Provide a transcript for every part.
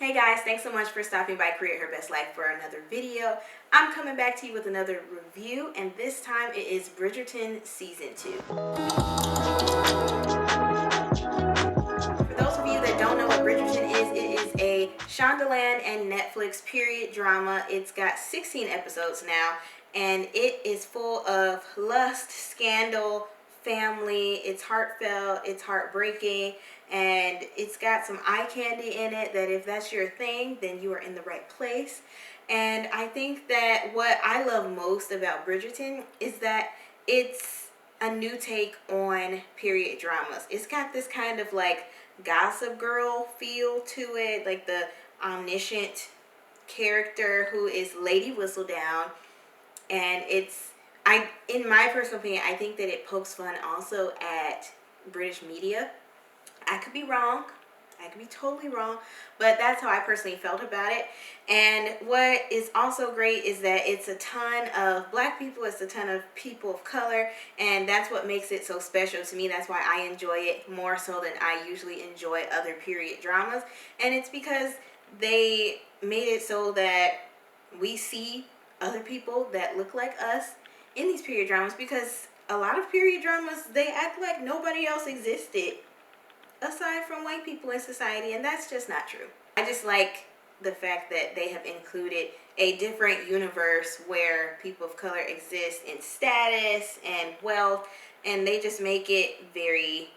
Hey guys, thanks so much for stopping by Create Her Best Life for another video. I'm coming back to you with another review, and this time it is Bridgerton Season 2. For those of you that don't know what Bridgerton is, it is a Shondaland and Netflix period drama. It's got 16 episodes now, and it is full of lust, scandal, family. It's heartfelt, it's heartbreaking, and it's got some eye candy in it that if that's your thing, then you are in the right place. And I think that what I love most about Bridgerton is that it's a new take on period dramas. It's got this kind of like Gossip Girl feel to it, like the omniscient character who is Lady Whistledown. And in my personal opinion, I think that it pokes fun also at British media. I could be wrong. I could be totally wrong, but that's how I personally felt about it. And what is also great is that it's a ton of black people, it's a ton of people of color, and that's what makes it so special to me. That's why I enjoy it more so than I usually enjoy other period dramas. And it's because they made it so that we see other people that look like us in these period dramas, because a lot of period dramas, they act like nobody else existed aside from white people in society, and that's just not true. I just like the fact that they have included a different universe where people of color exist in status and wealth, and they just make it very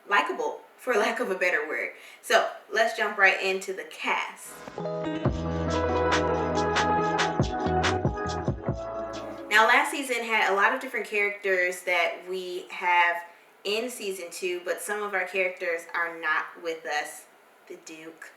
likable, for lack of a better word. So let's jump right into the cast. Now, last season had a lot of different characters that we have in season 2, but some of our characters are not with us, the Duke,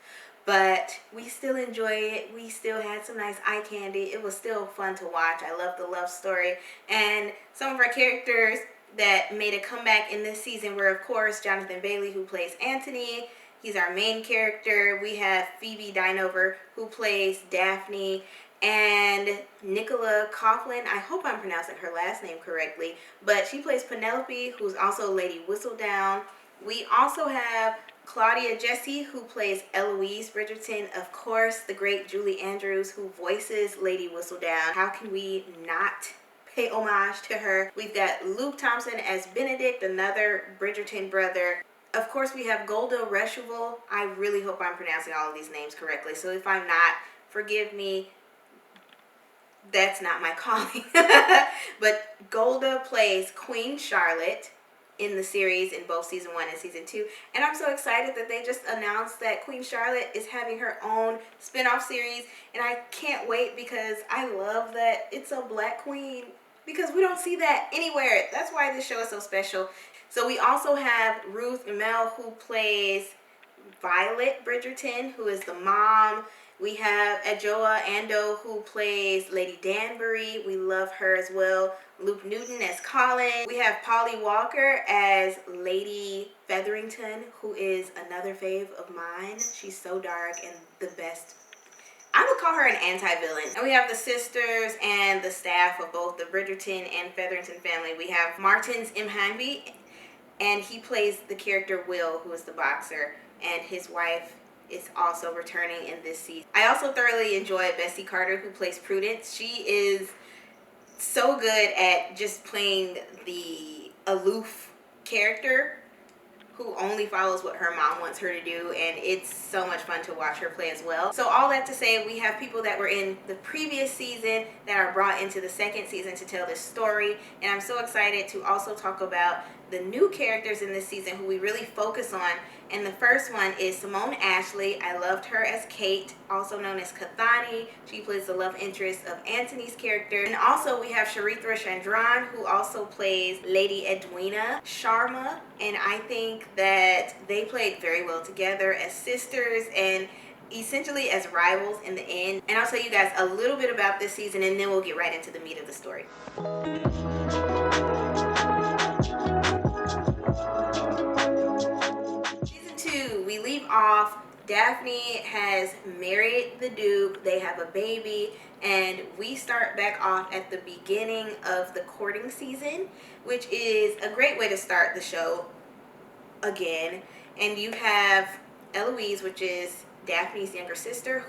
but we still enjoy it. We still had some nice eye candy. It was still fun to watch. I love the love story, and some of our characters that made a comeback in this season were, of course, Jonathan Bailey, who plays Anthony. He's our main character. We have Phoebe Dynevor, who plays Daphne, and Nicola Coughlan, I hope I'm pronouncing her last name correctly, but she plays Penelope, who's also Lady Whistledown. We also have Claudia Jessie, who plays Eloise Bridgerton. Of course, the great Julie Andrews, who voices Lady Whistledown. How can we not pay homage to her? We've got Luke Thompson as Benedict, another Bridgerton brother. Of course, we have Golda Rosheuvel. I really hope I'm pronouncing all of these names correctly, so if I'm not, forgive me. That's not my calling. But Golda plays Queen Charlotte in the series in both season 1 and season 2. And I'm so excited that they just announced that Queen Charlotte is having her own spin-off series. And I can't wait, because I love that it's a black queen, because we don't see that anywhere. That's why this show is so special. So we also have Ruth Mel, who plays Violet Bridgerton, who is the mom. We have Adjoa Ando, who plays Lady Danbury. We love her as well. Luke Newton as Colin. We have Polly Walker as Lady Featherington, who is another fave of mine. She's so dark and the best. I would call her an anti-villain. And we have the sisters and the staff of both the Bridgerton and Featherington family. We have Martins Imhanvi, and he plays the character Will, who is the boxer, and his wife is also returning in this season. I also thoroughly enjoy Bessie Carter, who plays Prudence. She is so good at just playing the aloof character who only follows what her mom wants her to do, and it's so much fun to watch her play as well. So all that to say, we have people that were in the previous season that are brought into the second season to tell this story, and I'm so excited to also talk about the new characters in this season who we really focus on. And the first one is Simone Ashley. I loved her as Kate, also known as Kathani. She plays the love interest of Anthony's character. And also we have Charithra Chandran, who also plays Lady Edwina Sharma. And I think that they played very well together as sisters and essentially as rivals in the end. And I'll tell you guys a little bit about this season, and then we'll get right into the meat of the story. Season 2, we leave off. Daphne has married the Duke. They have a baby, and we start back off at the beginning of the courting season, which is a great way to start the show again. And you have Eloise, which is Daphne's younger sister,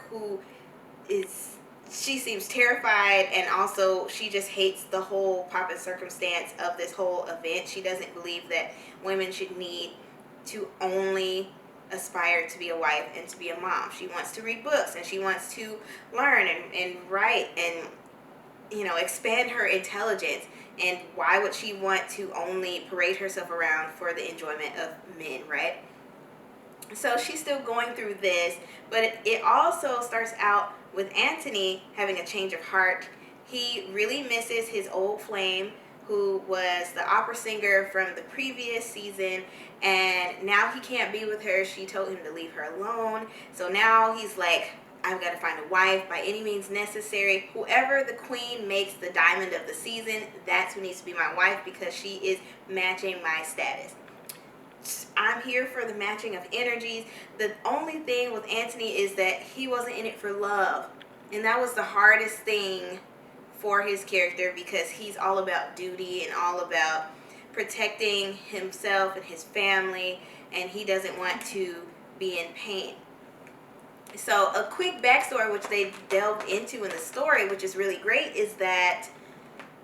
she seems terrified, and also she just hates the whole pomp and circumstance of this whole event. She doesn't believe that women should need to only aspire to be a wife and to be a mom. She wants to read books, and she wants to learn and write and, expand her intelligence. And why would she want to only parade herself around for the enjoyment of men, right? So she's still going through this, but it also starts out with Anthony having a change of heart. He really misses his old flame, who was the opera singer from the previous season, and now he can't be with her. She told him to leave her alone. So now he's like, I've got to find a wife by any means necessary. Whoever the queen makes the diamond of the season, that's who needs to be my wife, because she is matching my status. I'm here for the matching of energies. The only thing with Anthony is that he wasn't in it for love. And that was the hardest thing for his character, because he's all about duty and all about protecting himself and his family, and he doesn't want to be in pain. So a quick backstory, which they delved into in the story, which is really great, is that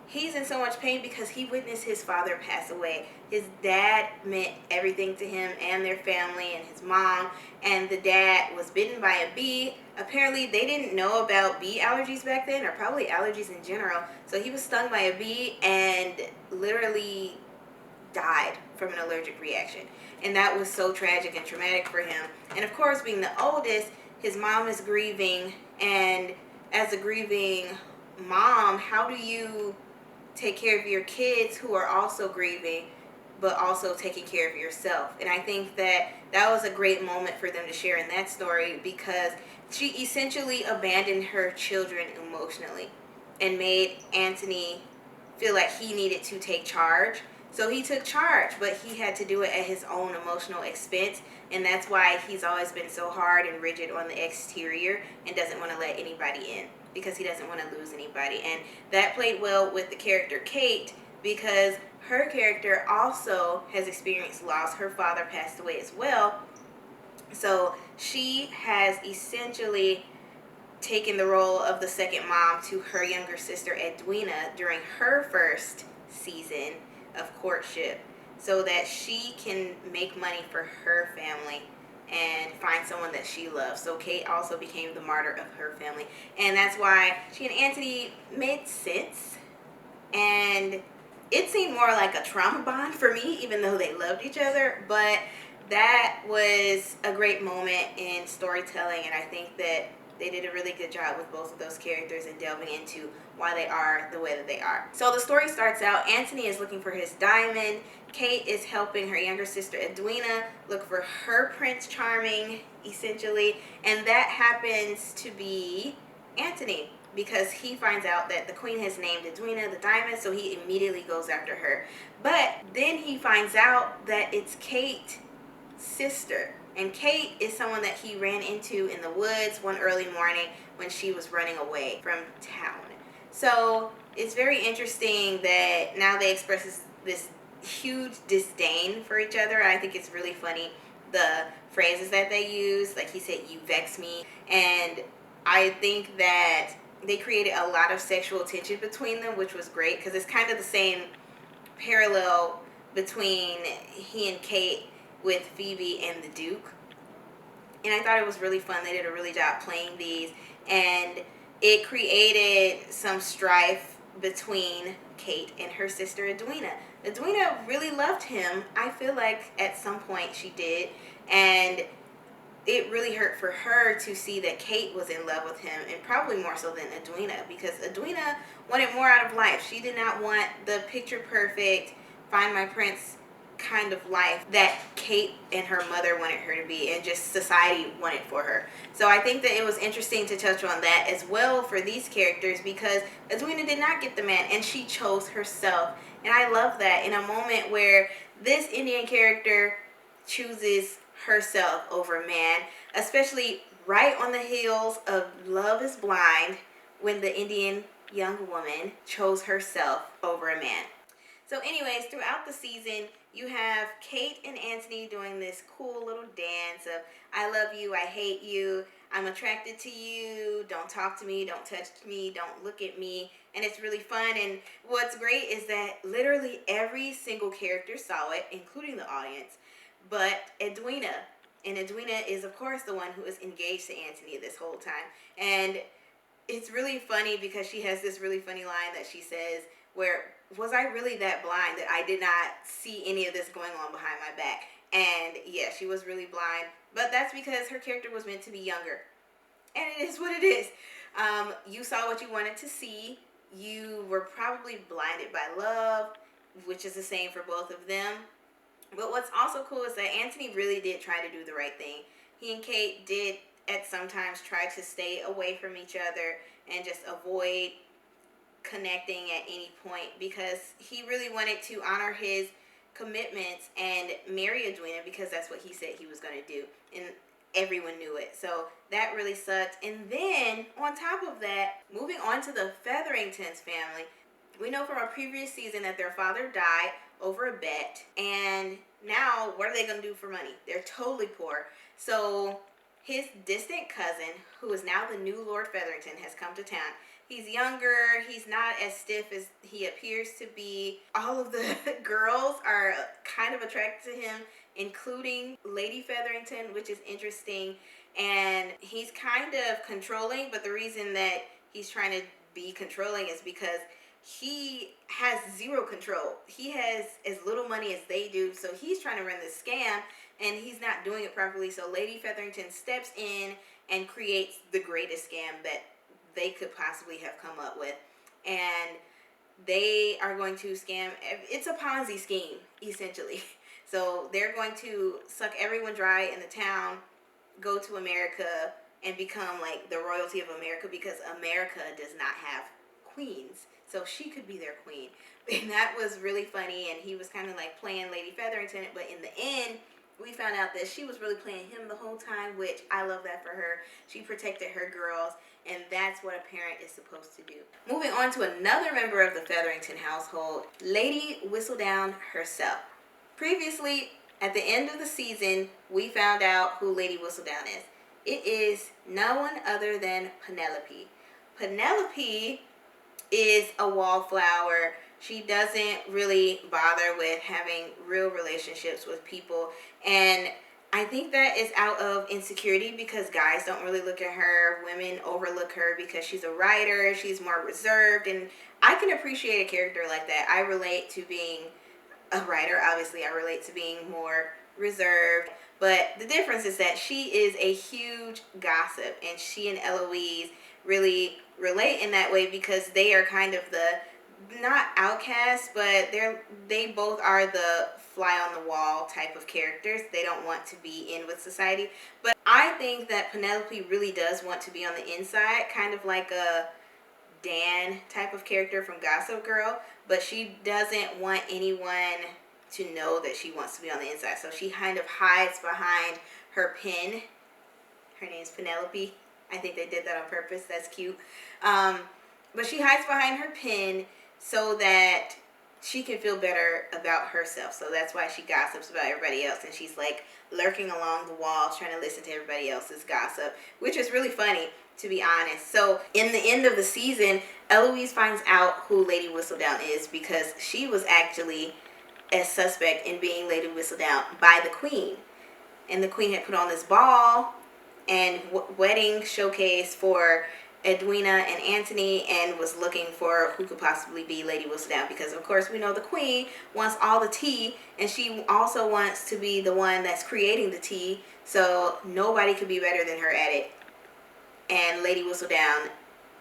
he's in so much pain because he witnessed his father pass away. His dad meant everything to him and their family and his mom, and the dad was bitten by a bee. Apparently they didn't know about bee allergies back then, or probably allergies in general. So he was stung by a bee and literally died from an allergic reaction. And that was so tragic and traumatic for him. And of course, being the oldest, his mom is grieving, and as a grieving mom, how do you take care of your kids who are also grieving, but also taking care of yourself? And I think that was a great moment for them to share in that story, because she essentially abandoned her children emotionally and made Anthony feel like he needed to take charge. So he took charge, but he had to do it at his own emotional expense. And that's why he's always been so hard and rigid on the exterior and doesn't want to let anybody in, because he doesn't want to lose anybody. And that played well with the character Kate, because her character also has experienced loss. Her father passed away as well. So she has essentially taken the role of the second mom to her younger sister Edwina during her first season of courtship, so that she can make money for her family and find someone that she loves. So Kate also became the martyr of her family, and that's why she and Anthony made sense, and it seemed more like a trauma bond for me, even though they loved each other. But that was a great moment in storytelling, and I think that they did a really good job with both of those characters and delving into why they are the way that they are. So the story starts out, Anthony is looking for his diamond. Kate is helping her younger sister Edwina look for her Prince Charming, essentially. And that happens to be Anthony, because he finds out that the queen has named Edwina the diamond, so he immediately goes after her. But then he finds out that it's Kate's sister. And Kate is someone that he ran into in the woods one early morning when she was running away from town. So it's very interesting that now they express this huge disdain for each other. I think it's really funny, the phrases that they use. Like he said, "You vex me." And I think that they created a lot of sexual tension between them, which was great, because it's kind of the same parallel between he and Kate with Phoebe and the Duke. And I thought it was really fun. They did a really job playing these, and it created some strife between Kate and her sister Edwina. Edwina really loved him. I feel like at some point she did, and it really hurt for her to see that Kate was in love with him, and probably more so than Edwina, because Edwina wanted more out of life. She did not want the picture perfect, find my prince kind of life that Kate and her mother wanted her to be, and just society wanted for her. So I think that it was interesting to touch on that as well for these characters, because Edwina did not get the man, and she chose herself. And I love that in a moment where this Indian character chooses herself over a man, especially right on the heels of Love is Blind, when the Indian young woman chose herself over a man. So anyways, throughout the season, you have Kate and Anthony doing this cool little dance of I love you, I hate you, I'm attracted to you, don't talk to me, don't touch me, don't look at me. And it's really fun. And what's great is that literally every single character saw it, including the audience, but Edwina. And Edwina is, of course, the one who is engaged to Anthony this whole time. And it's really funny because she has this really funny line that she says, where was I really that blind that I did not see any of this going on behind my back? And yeah, she was really blind, but that's because her character was meant to be younger. And it is what it is. You saw what you wanted to see. You were probably blinded by love, which is the same for both of them. But what's also cool is that Anthony really did try to do the right thing. He and Kate did at sometimes try to stay away from each other and just avoid connecting at any point, because he really wanted to honor his commitments and marry Edwina, because that's what he said he was going to do, and everyone knew it. So that really sucked. And then on top of that, moving on to the Featheringtons family, we know from our previous season that their father died over a bet, and now what are they going to do for money? They're totally poor. So his distant cousin, who is now the new Lord Featherington, has come to town. He's younger. He's not as stiff as he appears to be. All of the girls are kind of attracted to him, including Lady Featherington, which is interesting. And he's kind of controlling, but the reason that he's trying to be controlling is because he has zero control. He has as little money as they do, so he's trying to run this scam, and he's not doing it properly. So Lady Featherington steps in and creates the greatest scam that they could possibly have come up with. And they are going to scam. It's a Ponzi scheme, essentially. So they're going to suck everyone dry in the town, go to America, and become like the royalty of America, because America does not have queens. So she could be their queen. And that was really funny. And he was kind of like playing Lady Featherington. But in the end, we found out that she was really playing him the whole time, which I love that for her. She protected her girls, and that's what a parent is supposed to do. Moving on to another member of the Featherington household, Lady Whistledown herself. Previously, at the end of the season, we found out who Lady Whistledown is. It is no one other than Penelope. Penelope is a wallflower. She doesn't really bother with having real relationships with people, and I think that is out of insecurity, because guys don't really look at her. Women overlook her because she's a writer. She's more reserved, and I can appreciate a character like that. I relate to being a writer. Obviously, I relate to being more reserved, but the difference is that she is a huge gossip, and she and Eloise really relate in that way, because they are kind of the, not outcasts, but they both are the fly on the wall type of characters. They don't want to be in with society. But I think that Penelope really does want to be on the inside, kind of like a Dan type of character from Gossip Girl, but she doesn't want anyone to know that she wants to be on the inside. So she kind of hides behind her pen. Her name's Penelope. I think they did that on purpose. That's cute. But she hides behind her pen so that she can feel better about herself. So that's why she gossips about everybody else. And she's like lurking along the walls trying to listen to everybody else's gossip, which is really funny, to be honest. So in the end of the season, Eloise finds out who Lady Whistledown is, because she was actually a suspect in being Lady Whistledown by the Queen. And the Queen had put on this ball and wedding showcase for Edwina and Anthony, and was looking for who could possibly be Lady Whistledown, because of course we know the Queen wants all the tea, and she also wants to be the one that's creating the tea, so nobody could be better than her at it, and Lady Whistledown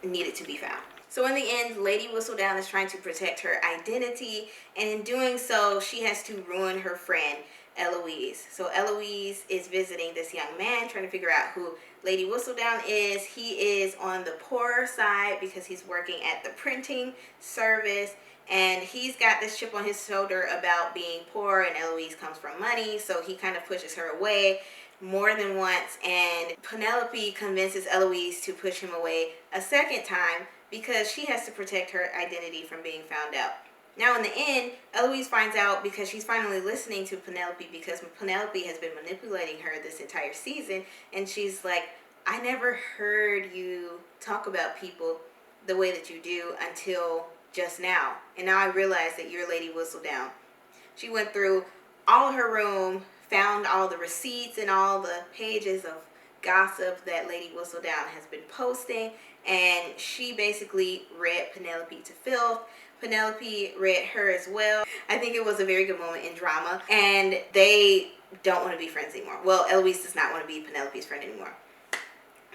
needed to be found. So in the end, Lady Whistledown is trying to protect her identity, and in doing so, she has to ruin her friend Eloise. So Eloise is visiting this young man, trying to figure out who Lady Whistledown is. He is on the poorer side because he's working at the printing service, and he's got this chip on his shoulder about being poor, and Eloise comes from money, so he kind of pushes her away more than once, and Penelope convinces Eloise to push him away a second time because she has to protect her identity from being found out. Now in the end, Eloise finds out because she's finally listening to Penelope, because Penelope has been manipulating her this entire season, and she's like, I never heard you talk about people the way that you do until just now. And now I realize that you're Lady Whistledown. She went through all of her room, found all the receipts and all the pages of gossip that Lady Whistledown has been posting, and she basically read Penelope to filth. Penelope read her as well. I think it was a very good moment in drama, and they don't want to be friends anymore. Well, Eloise does not want to be Penelope's friend anymore.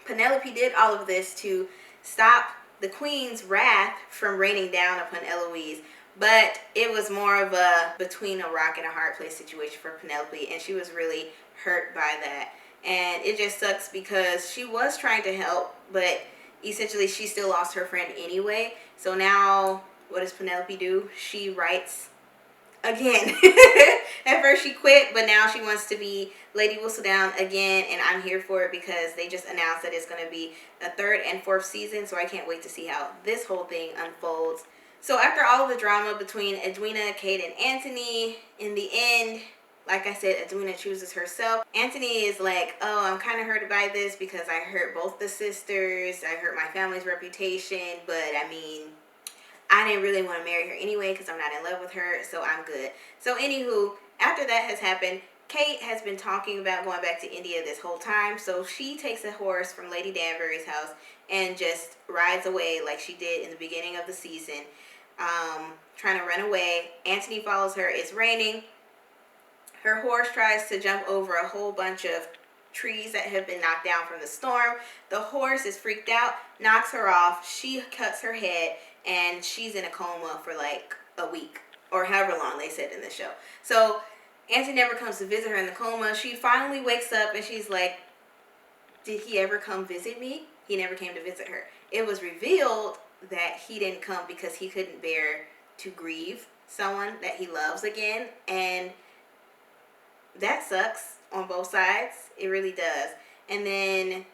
Penelope did all of this to stop the queen's wrath from raining down upon Eloise, but it was more of a between a rock and a hard place situation for Penelope, and she was really hurt by that. And it just sucks because she was trying to help, but essentially she still lost her friend anyway. So now what does Penelope do? She writes again. At first she quit, but now she wants to be Lady Whistledown again, and I'm here for it because they just announced that it's going to be a 3rd and 4th season, so I can't wait to see how this whole thing unfolds. So after all of the drama between Edwina, Kate, and Anthony, in the end, like I said, Edwina chooses herself. Anthony is like, oh, I'm kind of hurt by this because I hurt both the sisters. I hurt my family's reputation, but I mean, I didn't really want to marry her anyway because I'm not in love with her, so I'm good. So anywho, after that has happened, Kate has been talking about going back to India this whole time, so she takes a horse from Lady Danbury's house and just rides away like she did in the beginning of the season, trying to run away. Anthony follows her. It's raining. Her horse tries to jump over a whole bunch of trees that have been knocked down from the storm. The horse is freaked out, knocks her off. She cuts her head, and she's in a coma for like a week or however long they said in the show. So Anthony never comes to visit her in the coma. She finally wakes up and she's like, did he ever come visit me? He never came to visit her. It was revealed that he didn't come because he couldn't bear to grieve someone that he loves again, and that sucks on both sides. It really does. And then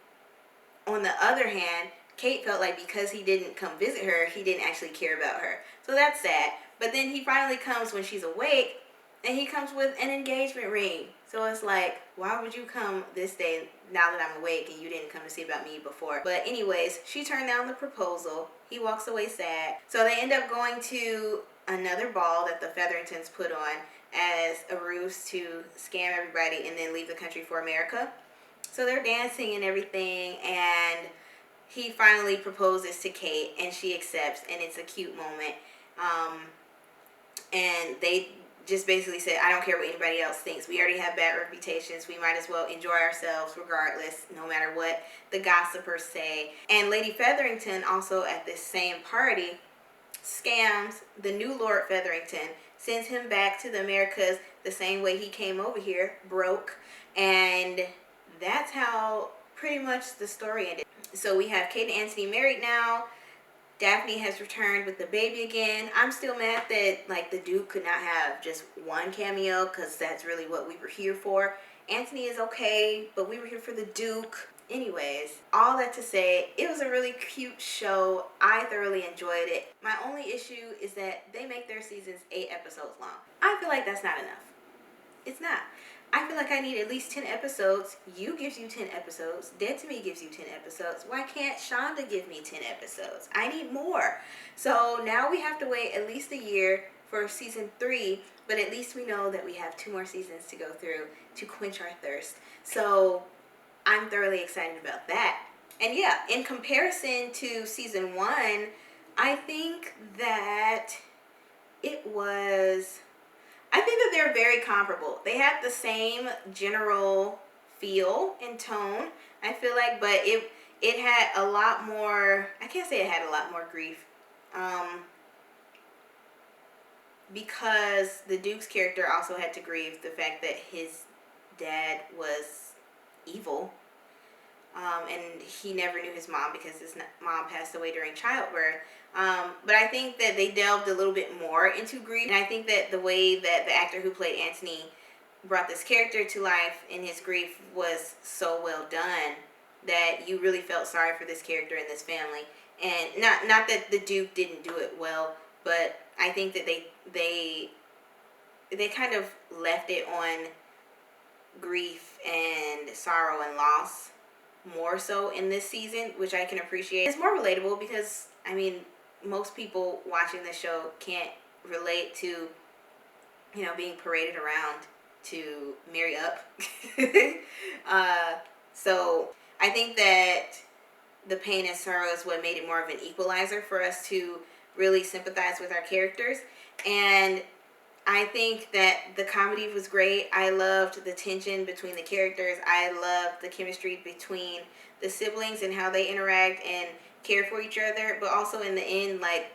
on the other hand, Kate felt like because he didn't come visit her, he didn't actually care about her. So that's sad. But then he finally comes when she's awake, and he comes with an engagement ring. So it's like, why would you come this day now that I'm awake and you didn't come to see about me before? But anyways, she turned down the proposal. He walks away sad. So they end up going to another ball that the Featheringtons put on as a ruse to scam everybody and then leave the country for America. So they're dancing and everything, and he finally proposes to Kate, and she accepts, and it's a cute moment. And they just basically said, I don't care what anybody else thinks. We already have bad reputations. We might as well enjoy ourselves regardless, no matter what the gossipers say. And Lady Featherington also at this same party scams the new Lord Featherington, sends him back to the Americas the same way he came over here, broke. And that's how pretty much the story ended. So we have Kate and Anthony married now. Daphne has returned with the baby again. I'm still mad that like the Duke could not have just one cameo, because that's really what we were here for. Anthony is okay, but we were here for the Duke. Anyways, all that to say, it was a really cute show. I thoroughly enjoyed it. My only issue is that they make their seasons 8 episodes long. I feel like that's not enough. It's not. I feel like I need at least 10 episodes. You gives you 10 episodes. Dead to Me gives you 10 episodes. Why can't Shonda give me 10 episodes? I need more. So now we have to wait at least a year for season 3, but at least we know that we have 2 more seasons to go through to quench our thirst. So I'm thoroughly excited about that. And yeah, in comparison to season 1, I think that they're very comparable. They have the same general feel and tone, I feel like, but it had a lot more, I can't say it had a lot more grief, because the Duke's character also had to grieve the fact that his dad was evil, and he never knew his mom because his mom passed away during childbirth. But I think that they delved a little bit more into grief, and I think that the way that the actor who played Anthony brought this character to life in his grief was so well done that you really felt sorry for this character and this family. And not that the Duke didn't do it well, but I think that they kind of left it on grief and sorrow and loss more so in this season, which I can appreciate. It's more relatable because, I mean, most people watching the show can't relate to, you know, being paraded around to marry up. So I think that the pain and sorrow is what made it more of an equalizer for us to really sympathize with our characters. And I think that the comedy was great. I loved the tension between the characters. I loved the chemistry between the siblings and how they interact and care for each other. But also in the end, like,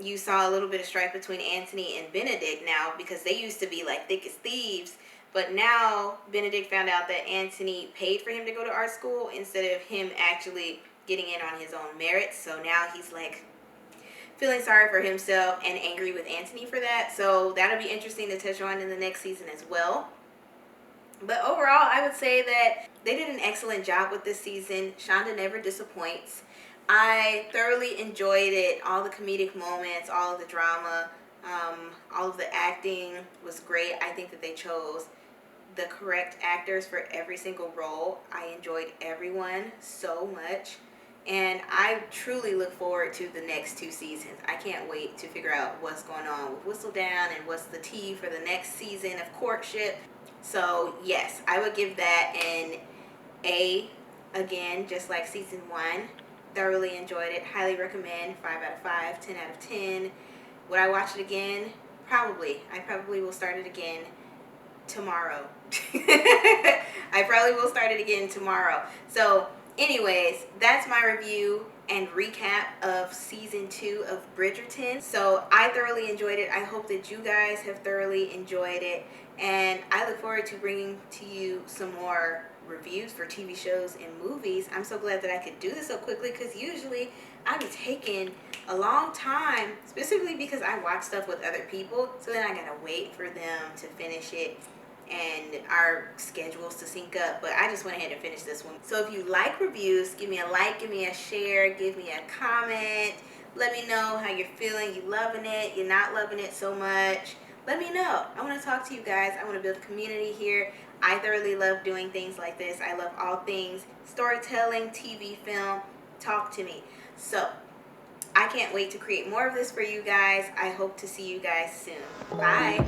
you saw a little bit of strife between Anthony and Benedict now, because they used to be like thick as thieves. But now Benedict found out that Anthony paid for him to go to art school instead of him actually getting in on his own merits. So now he's like feeling sorry for himself and angry with Anthony for that. So that'll be interesting to touch on in the next season as well. But overall, I would say that they did an excellent job with this season. Shonda never disappoints. I thoroughly enjoyed it. All the comedic moments, all of the drama, all of the acting was great. I think that they chose the correct actors for every single role. I enjoyed everyone so much. And I truly look forward to the next 2 seasons. I can't wait to figure out what's going on with Whistledown and what's the tea for the next season of courtship. So yes, I would give that an A again, just like season 1. Thoroughly enjoyed it. Highly recommend. 5 out of 5, 10 out of 10. Would I watch it again? Probably. I probably will start it again tomorrow. I probably will start it again tomorrow. So anyways, that's my review and recap of season 2 of Bridgerton. So I thoroughly enjoyed it. I hope that you guys have thoroughly enjoyed it. And I look forward to bringing to you some more reviews for TV shows and movies. I'm so glad that I could do this so quickly, because usually I be taking a long time, specifically because I watch stuff with other people. So then I gotta wait for them to finish it and our schedules to sync up. But I just went ahead and finished this one. So if you like reviews, give me a like, give me a share, give me a comment. Let me know how you're feeling. You loving it? You're not loving it so much? Let me know. I want to talk to you guys. I want to build a community here. I thoroughly love doing things like this. I love all things storytelling, TV, film. Talk to me. So I can't wait to create more of this for you guys. I hope to see you guys soon. Bye.